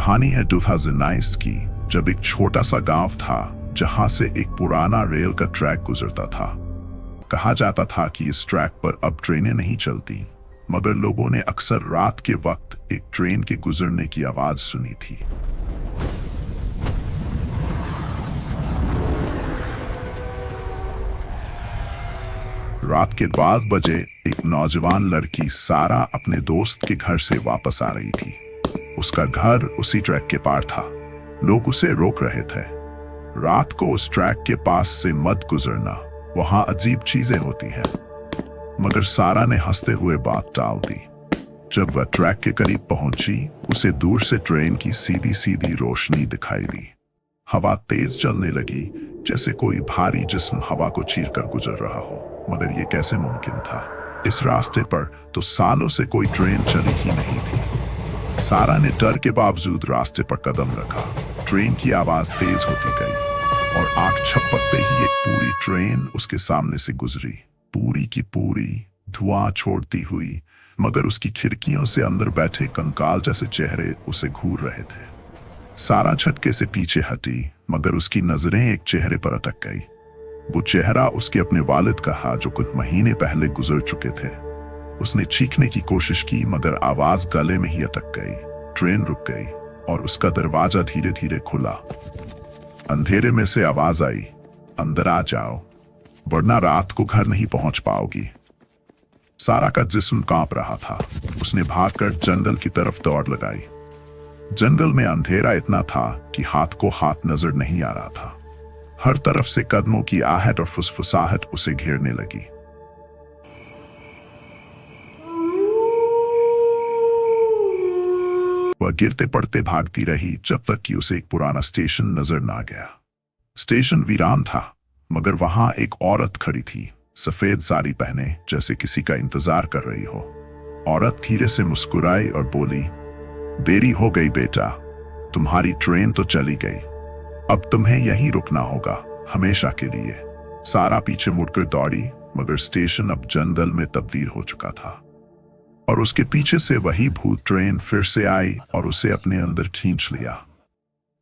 कहानी है 2009 की, जब एक छोटा सा गांव था जहां से एक पुराना रेल का ट्रैक गुजरता था। कहा जाता था कि इस ट्रैक पर अब ट्रेनें नहीं चलती, मगर लोगों ने अक्सर रात के वक्त एक ट्रेन के गुजरने की आवाज सुनी थी। रात के 12 बजे एक नौजवान लड़की सारा अपने दोस्त के घर से वापस आ रही थी। उसका घर उसी ट्रैक के पार था। लोग उसे रोक रहे थे। रात को उस ट्रैक के पास से मत गुजरना, वहां अजीब चीजें होती हैं। मगर सारा ने हंसते हुए बात टाल दी। जब वह ट्रैक के करीब पहुंची, उसे दूर से ट्रेन की सीधी सीधी रोशनी दिखाई दी। हवा तेज चलने लगी, जैसे कोई भारी जिस्म हवा को चीरकर गुजर रहा हो। मगर यह कैसे मुमकिन था? इस रास्ते पर तो सालों से कोई ट्रेन चली ही नहीं थी। सारा ने डर के बावजूद रास्ते पर कदम रखा। ट्रेन की आवाज तेज होती गई और आंख झपकते ही एक पूरी ट्रेन उसके सामने से गुजरी, पूरी की पूरी धुआं छोड़ती हुई। मगर उसकी खिड़कियों से अंदर बैठे कंकाल जैसे चेहरे उसे घूर रहे थे। सारा झटके से पीछे हटी, मगर उसकी नजरें एक चेहरे पर अटक गई। वो चेहरा उसके अपने वालिद का था, जो कुछ महीने पहले गुजर चुके थे। उसने चीखने की कोशिश की, मगर आवाज गले में ही अटक गई। ट्रेन रुक गई और उसका दरवाजा धीरे धीरे खुला। अंधेरे में से आवाज आई, अंदर आ जाओ, वरना रात को घर नहीं पहुंच पाओगी। सारा का जिस्म कांप रहा था। उसने भागकर जंगल की तरफ दौड़ लगाई। जंगल में अंधेरा इतना था कि हाथ को हाथ नजर नहीं आ रहा था। हर तरफ से कदमों की आहट और फुसफुसाहट उसे घेरने लगी। वह गिरते पड़ते भागती रही, जब तक कि उसे एक पुराना स्टेशन नजर ना गया। स्टेशन वीरान था, मगर वहां एक औरत खड़ी थी, सफेद साड़ी पहने, जैसे किसी का इंतजार कर रही हो। औरत धीरे से मुस्कुराई और बोली, देरी हो गई बेटा, तुम्हारी ट्रेन तो चली गई। अब तुम्हें यहीं रुकना होगा, हमेशा के लिए। सारा पीछे मुड़कर दौड़ी, मगर स्टेशन अब जंगल में तब्दील हो चुका था और उसके पीछे से वही भूत ट्रेन फिर से आई और उसे अपने अंदर खींच लिया।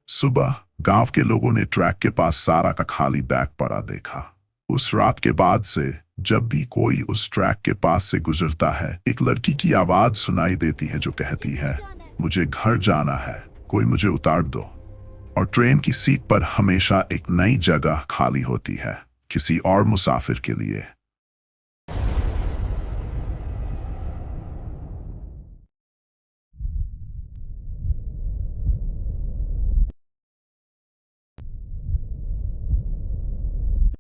सुबह गांव के लोगों ने ट्रैक के पास सारा का खाली बैग पड़ा देखा। उस रात के बाद से जब भी कोई उस ट्रैक के पास से गुजरता है, एक लड़की की आवाज सुनाई देती है जो कहती है, मुझे घर जाना है, कोई मुझे उतार दो। और ट्रेन की सीट पर हमेशा एक नई जगह खाली होती है, किसी और मुसाफिर के लिए।